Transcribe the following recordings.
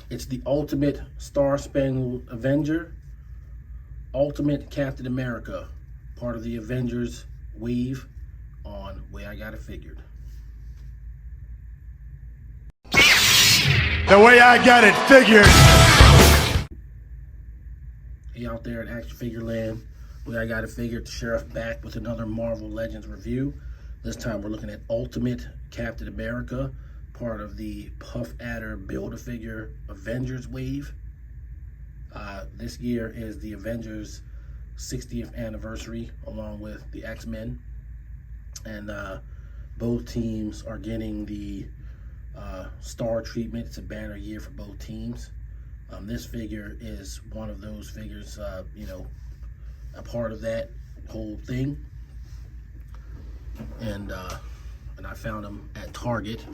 It's the Ultimate Star-Spangled Avenger, Ultimate Captain America, part of the Avengers wave on Way I Got It Figured. The Way I Got It Figured. Hey out there in Action Figure Land, Way I Got It Figured, the Sheriff back with another Marvel Legends review. This time we're looking at Ultimate Captain America, part of the Puff Adder Build-A-Figure Avengers wave. This year is the Avengers 60th anniversary along with the X-Men, and both teams are getting the star treatment. It's a banner year for both teams. This figure is one of those figures, a part of that whole thing, and I found them at Target.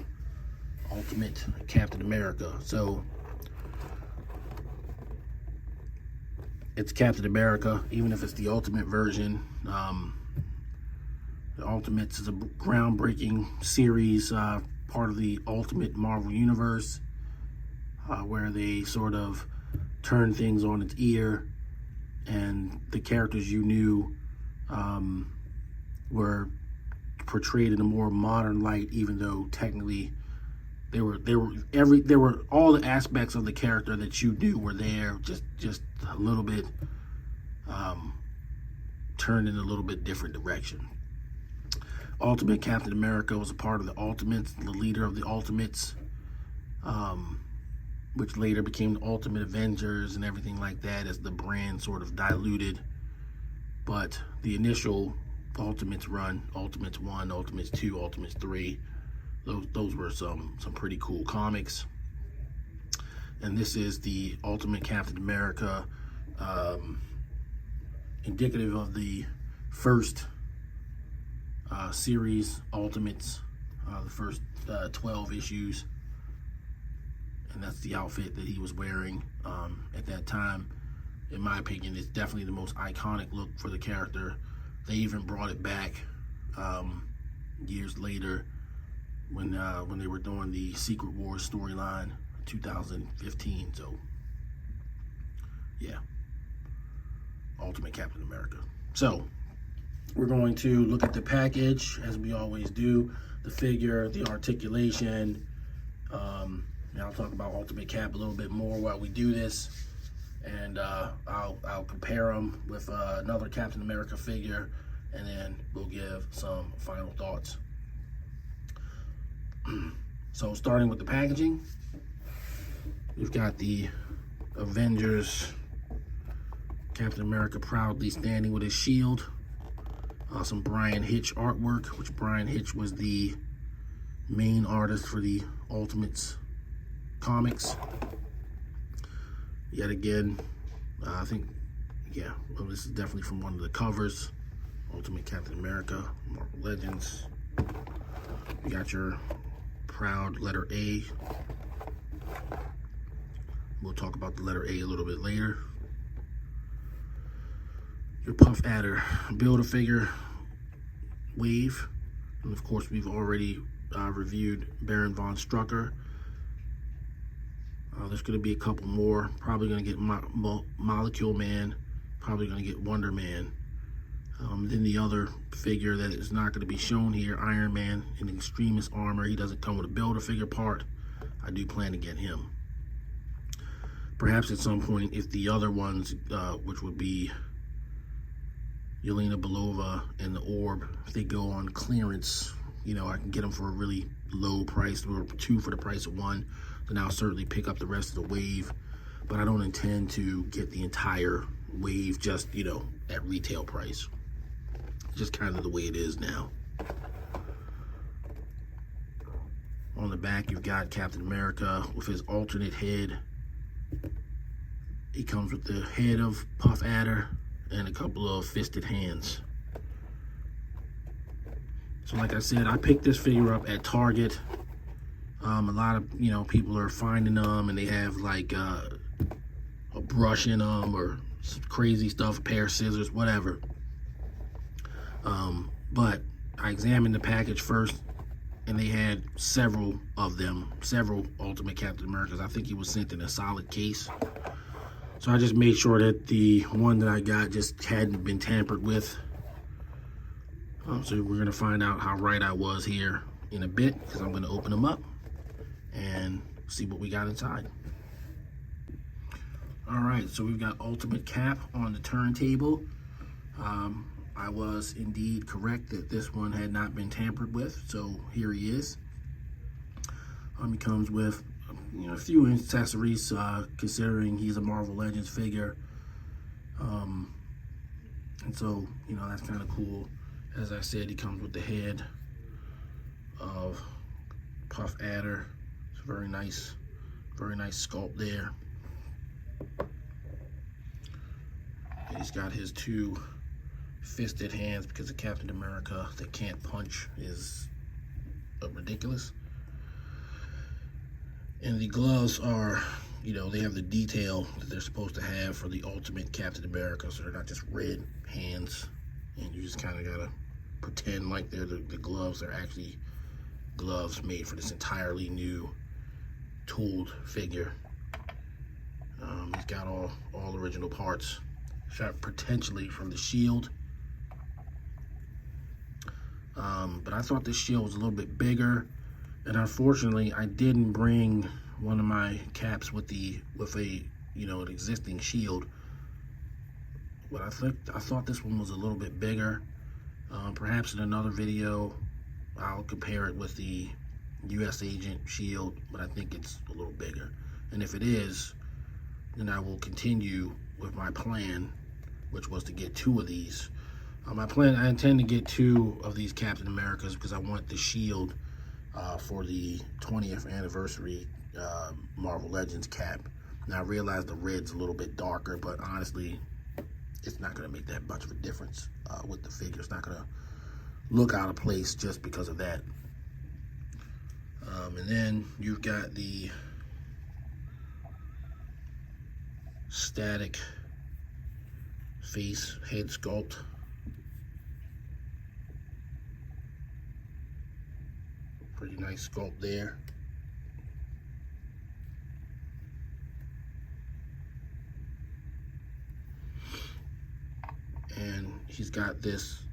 Ultimate Captain America. So it's Captain America, even if it's the Ultimate version. The Ultimates is a groundbreaking series, part of the Ultimate Marvel Universe, where they sort of turn things on its ear, and the characters you knew were portrayed in a more modern light, even though technically there were all the aspects of the character that you knew were there, just a little bit turned in a little bit different direction. Ultimate Captain America was a part of the Ultimates, the leader of the Ultimates, which later became the Ultimate Avengers and everything like that as the brand sort of diluted. But the initial Ultimates run, Ultimates 1, Ultimates 2, Ultimates 3, those were some pretty cool comics. And this is the Ultimate Captain America, indicative of the first series Ultimates, the first 12 issues. And that's the outfit that he was wearing at that time. In my opinion, it's definitely the most iconic look for the character. They even brought it back years later when they were doing the Secret Wars storyline in 2015. So yeah, Ultimate Captain America. So we're going to look at the package as we always do, the figure, the articulation. Now I'll talk about Ultimate Cap a little bit more while we do this, and I'll compare them with another Captain America figure, and then we'll give some final thoughts. So starting with the packaging, we've got the Avengers Captain America proudly standing with his shield. Some Brian Hitch artwork, which Brian Hitch was the main artist for the Ultimates comics. Yet again, I think, yeah, well, this is definitely from one of the covers. Ultimate Captain America, Marvel Legends. You got your proud letter A. We'll talk about the letter A a little bit later. Your Puff Adder Build-A-Figure wave. And of course, we've already reviewed Baron von Strucker. There's going to be a couple more. Probably going to get Molecule Man. Probably going to get Wonder Man. Then the other figure that is not going to be shown here, Iron Man in Extremis armor. He doesn't come with a Build-A-Figure part. I do plan to get him. Perhaps at some point, if the other ones, which would be Yelena Belova and the Orb, if they go on clearance, I can get them for a really low price, or 2 for the price of 1. Then I'll certainly pick up the rest of the wave. But I don't intend to get the entire wave just, at retail price. Just kind of the way it is now. On the back, you've got Captain America with his alternate head. He comes with the head of Puff Adder and a couple of fisted hands. So like I said, I picked this figure up at Target. A lot of, people are finding them, and they have like a brush in them or some crazy stuff, a pair of scissors, whatever. But I examined the package first, and they had several of them, several Ultimate Captain Americas. I think he was sent in a solid case. So I just made sure that the one that I got just hadn't been tampered with. So we're going to find out how right I was here in a bit, because I'm going to open them up and see what we got inside. All right, so we've got Ultimate Cap on the turntable. I was indeed correct that this one had not been tampered with, so here he is. He comes with a few accessories, considering he's a Marvel Legends figure. And so, that's kind of cool. As I said, he comes with the head of Puff Adder. It's very nice sculpt there. And he's got his two fisted hands, because a Captain America that can't punch is ridiculous. And the gloves are, they have the detail that they're supposed to have for the Ultimate Captain America, so they're not just red hands, and you just kind of gotta pretend like they're the gloves. They're actually gloves made for this entirely new tooled figure. He's got all original parts, shot potentially from the shield. But I thought this shield was a little bit bigger, and unfortunately I didn't bring one of my caps with a an existing shield. But I thought this one was a little bit bigger. Perhaps in another video I'll compare it with the US Agent shield, but I think it's a little bigger. And if it is, then I will continue with my plan, which was to get two of these. I intend to get two of these Captain Americas because I want the shield for the 20th anniversary Marvel Legends cap. Now I realize the red's a little bit darker, but honestly, it's not going to make that much of a difference with the figure. It's not going to look out of place just because of that. And then you've got the static face head sculpt. Pretty nice sculpt there. And he's got this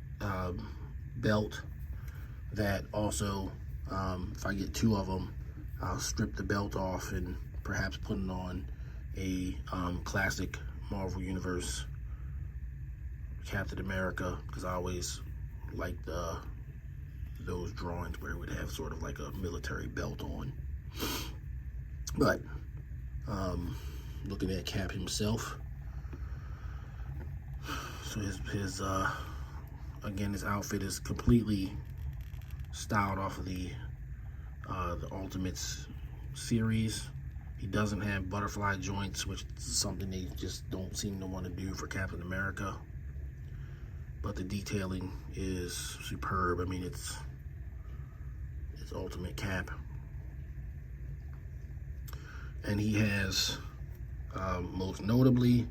belt that also, if I get two of them, I'll strip the belt off and perhaps put it on a classic Marvel Universe Captain America, because I always liked those drawings where it would have sort of like a military belt on. But looking at Cap himself, so his outfit is completely styled off of the Ultimates series. He doesn't have butterfly joints, which is something they just don't seem to want to do for Captain America. But the detailing is superb. I mean, it's Ultimate Cap. And he has, most notably,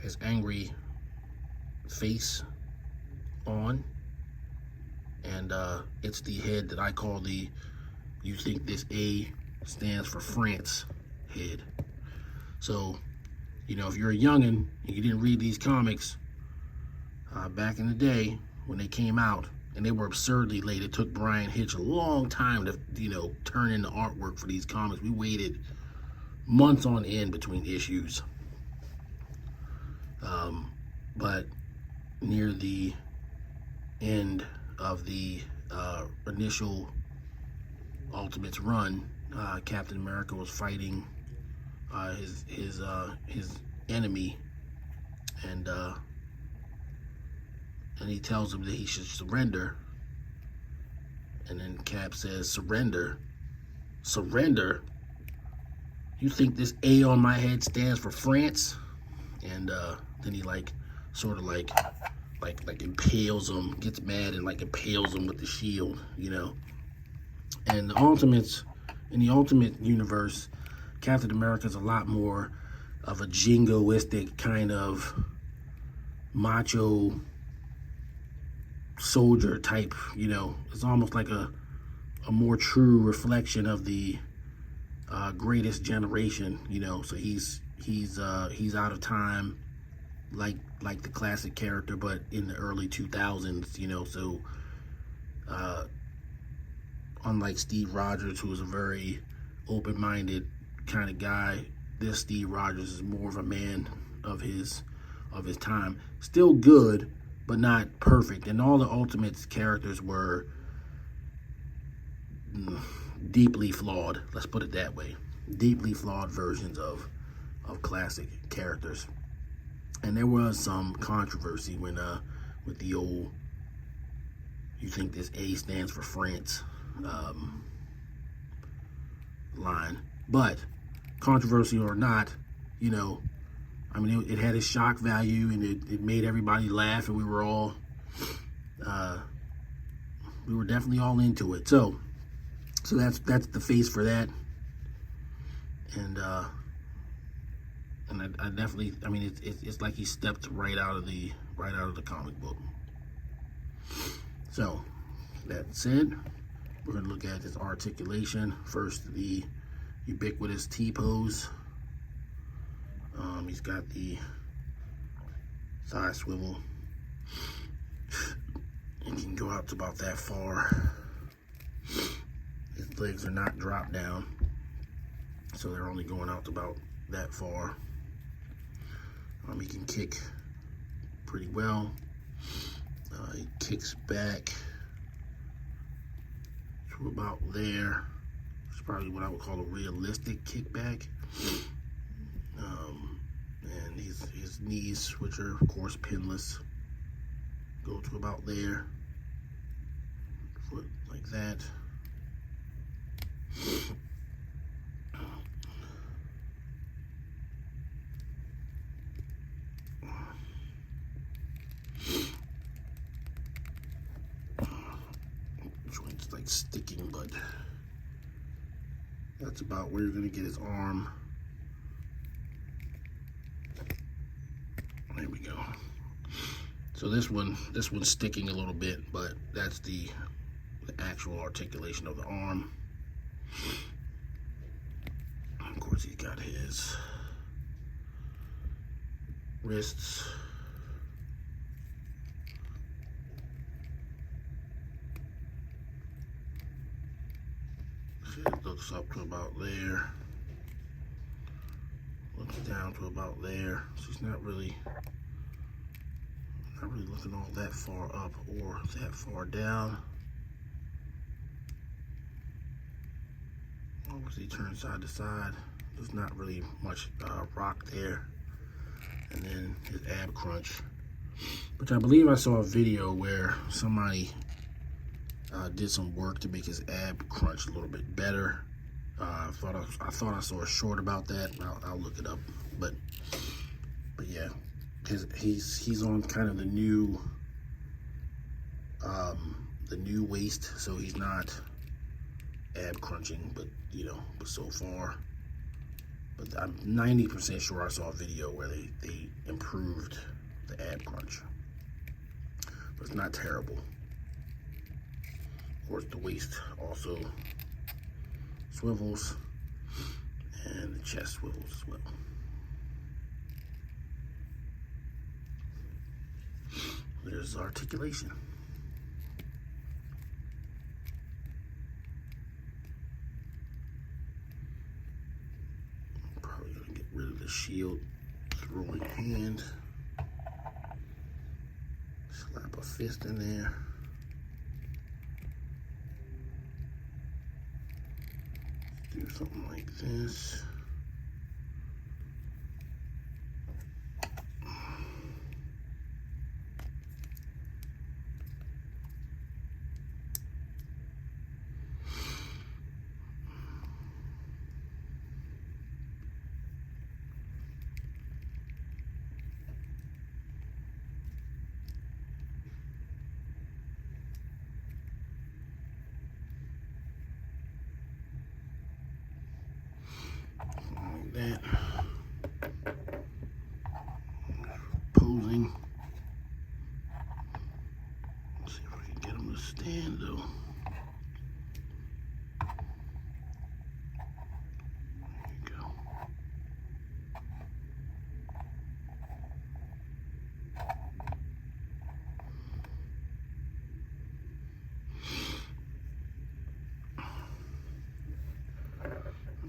his angry face on. And it's the head that I call the "you think this A stands for France" head. So, if you're a youngin' and you didn't read these comics back in the day when they came out, and they were absurdly late. It took Brian Hitch a long time to, turn in the artwork for these comics. We waited months on end between issues. But near the end of the initial Ultimates run, Captain America was fighting his enemy, and he tells him that he should surrender. And then Cap says, "Surrender? Surrender? You think this A on my head stands for France?" And then he sort of impales him, gets mad and impales him with the shield, And the Ultimates, in the Ultimate Universe, Captain America's a lot more of a jingoistic kind of macho soldier type, you know. It's almost like a more true reflection of the greatest generation, you know. So he's out of time, like the classic character, but in the early 2000s, you know. So unlike Steve Rogers, who was a very open-minded kind of guy, this Steve Rogers is more of a man of his time. Still good, but not perfect. And all the Ultimates characters were deeply flawed. Let's put it that way. Deeply flawed versions of classic characters. And there was some controversy when with the old "you think this A stands for France" line. But controversy or not, you know, I mean, it had its shock value, and it made everybody laugh, and we were definitely all into it. So that's the face for that. And I definitely, I mean, it's like he stepped right out of the comic book. So that said, we're gonna look at his articulation first. The ubiquitous T-pose. He's got the thigh swivel. It can go out to about that far. His legs are not dropped down, so they're only going out to about that far. He can kick pretty well. He kicks back to about there. It's probably what I would call a realistic kickback. And his knees, which are of course pinless, go to about there. Foot like that. Joint's like sticking, but that's about where you're gonna get his arm. There we go. So this one's sticking a little bit, but that's the actual articulation of the arm. Of course, he's got his wrists. It looks up to about there. Looks down to about there. So he's not really looking all that far up or that far down. Obviously, he turns side to side. There's not really much rock there. And then his ab crunch, which I believe I saw a video where somebody did some work to make his ab crunch a little bit better. I thought I saw a short about that. I'll look it up. But yeah, he's on kind of the new waist, so he's not ab crunching, but you know, but so far. But I'm 90% sure I saw a video where they improved the ab crunch. But it's not terrible. Of course, the waist also swivels, and the chest swivels as well. There's articulation. Probably gonna get rid of the shield throwing hand. Slap a fist in there. Do something like this. That posing. Let's see if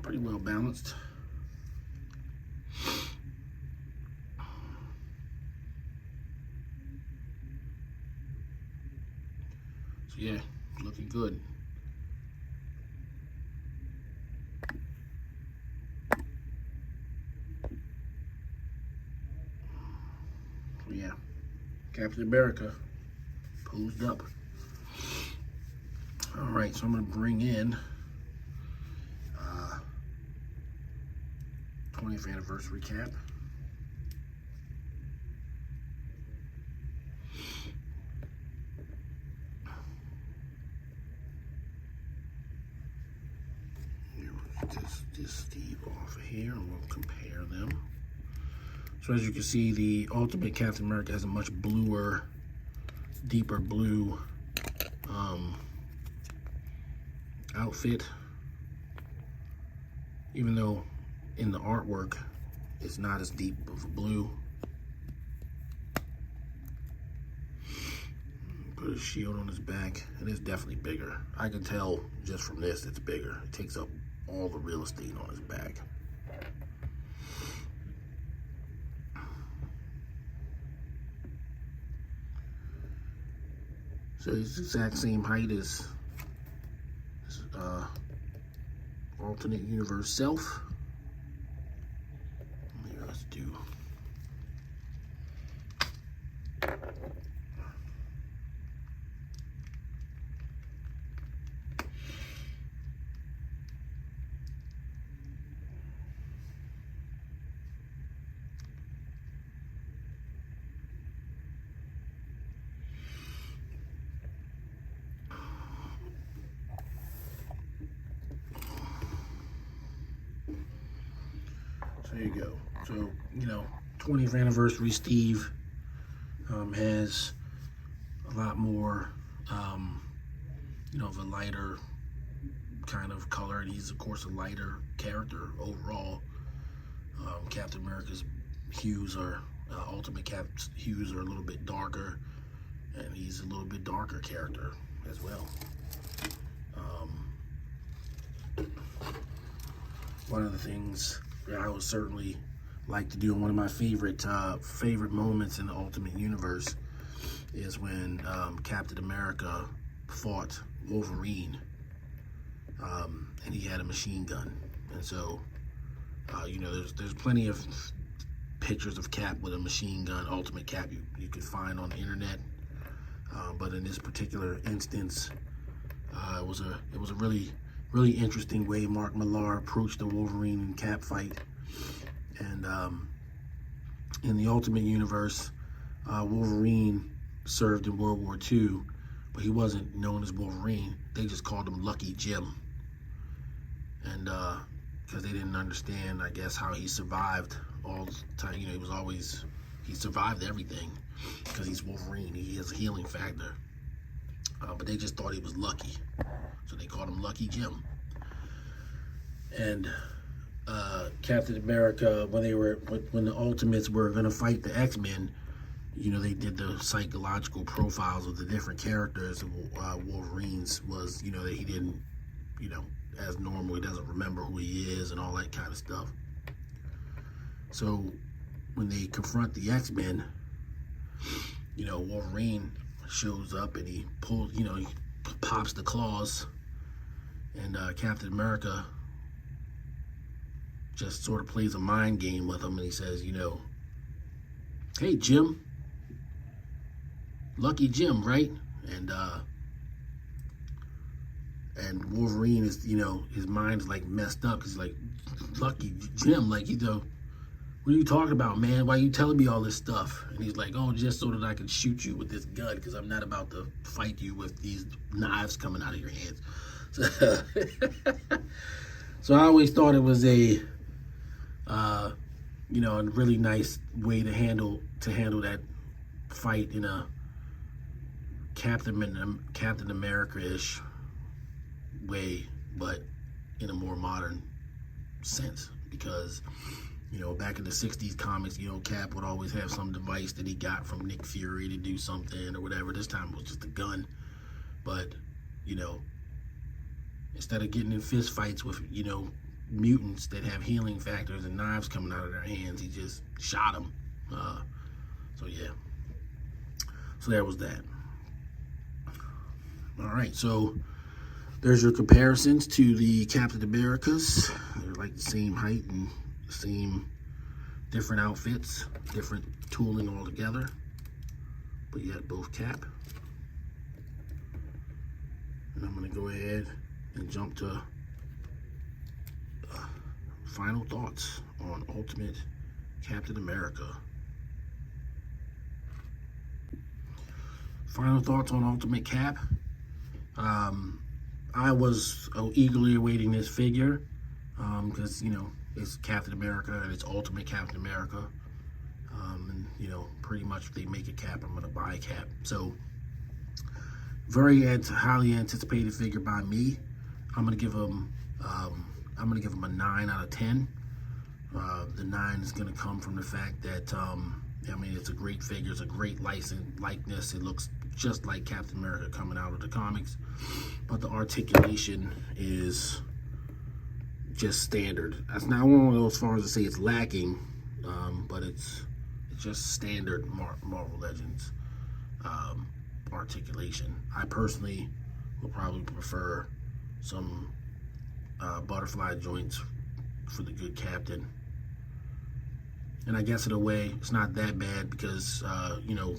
pretty well balanced. So yeah, looking good. So yeah, Captain America posed up. All right, so I'm gonna bring in 20th anniversary cap. Just Steve off of here, and we'll compare them. So as you can see, the Ultimate Captain America has a much bluer, deeper blue outfit, even though in the artwork it's not as deep of a blue. Put a shield on his back, and it's definitely bigger. I can tell just from this it's bigger. It takes up all the real estate on his back. So he's the exact same height as alternate universe self. Here, let's do. So there you go. So, you know, 20th anniversary Steve has a lot more, you know, of a lighter kind of color. And he's, of course, a lighter character overall. Captain America's hues are, Ultimate Cap's hues are a little bit darker. And he's a little bit darker character as well. One of the things that I would certainly like to do, and one of my favorite moments in the Ultimate Universe is when Captain America fought Wolverine, and he had a machine gun. And so, you know, there's plenty of pictures of Cap with a machine gun, Ultimate Cap, you could find on the internet. But in this particular instance, it was a really interesting way Mark Millar approached the Wolverine and Cap fight. And in the Ultimate Universe, Wolverine served in World War II, but he wasn't known as Wolverine. They just called him Lucky Jim. And because they didn't understand, I guess, how he survived all the time. You know, he survived everything because he's Wolverine. He has a healing factor. But they just thought he was lucky. So they called him Lucky Jim. And Captain America, when the Ultimates were gonna fight the X-Men, you know, they did the psychological profiles of the different characters. Wolverine's was, you know, that he didn't, you know, as normal, he doesn't remember who he is and all that kind of stuff. So when they confront the X-Men, you know, Wolverine shows up and he pulls, you know, he pops the claws, and Captain America just sort of plays a mind game with him, and he says, you know, hey Jim, Lucky Jim, right? And Wolverine is, you know, his mind's like messed up. He's like, Lucky Jim, like, you know, what are you talking about, man? Why are you telling me all this stuff? And he's like, oh, just so that I can shoot you with this gun, because I'm not about to fight you with these knives coming out of your hands. So I always thought it was a, you know, a really nice way to handle that fight in a Captain America-ish way, but in a more modern sense, because, you know, back in the 60s comics, you know, Cap would always have some device that he got from Nick Fury to do something or whatever. This time it was just a gun. But, you know, instead of getting in fist fights with, you know, mutants that have healing factors and knives coming out of their hands. He just shot them. So yeah. So there was that. All right, so there's your comparisons to the Captain Americas. They're like the same height and the same different outfits, different tooling altogether, but yet both Cap. And I'm gonna go ahead and jump to final thoughts on Ultimate Captain America. Final thoughts on Ultimate Cap. I was eagerly awaiting this figure because, you know, it's Captain America and it's Ultimate Captain America. And, you know, pretty much if they make a Cap, I'm going to buy a Cap. So, very highly anticipated figure by me. I'm going to give him a 9 out of 10. The 9 is going to come from the fact that, I mean, it's a great figure. It's a great likeness. It looks just like Captain America coming out of the comics. But the articulation is just standard. That's not one of those as far as to say it's lacking, but it's just standard Marvel Legends articulation. I personally would probably prefer some butterfly joints for the good Captain. And I guess in a way, it's not that bad because you know,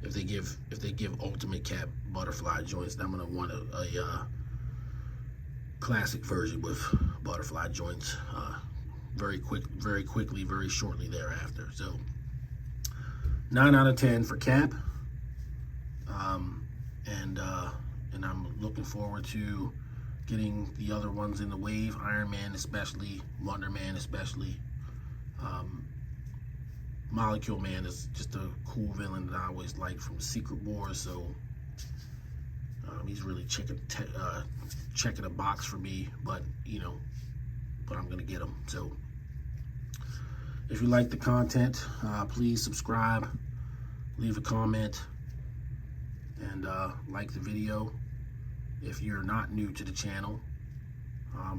if they give Ultimate Cap butterfly joints, then I'm gonna want a classic version with butterfly joints very quickly, very shortly thereafter. So 9 out of 10 for Cap, and I'm looking forward to getting the other ones in the wave. Iron Man especially, Wonder Man especially. Molecule Man is just a cool villain that I always liked from Secret Wars, so he's really checking a box for me, but you know, but I'm gonna get him. So if you like the content, please subscribe, leave a comment, and like the video. If you're not new to the channel,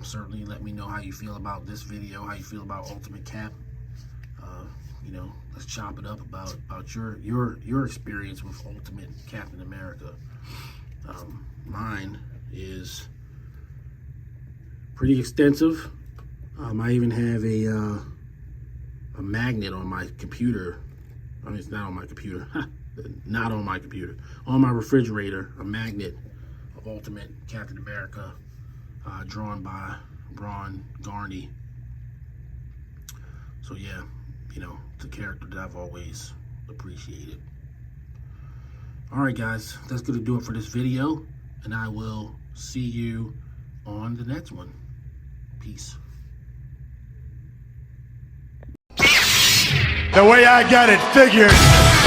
certainly let me know how you feel about this video, how you feel about Ultimate Cap. You know, let's chop it up about your experience with Ultimate Captain America. Mine is pretty extensive. I even have a magnet on my computer. I mean, it's not on my computer. Not on my computer. On my refrigerator, a magnet of Ultimate Captain America, drawn by Ron Garney. So yeah, you know, it's a character that I've always appreciated. All right, guys, that's going to do it for this video, and I will see you on the next one. Peace. The way I got it figured.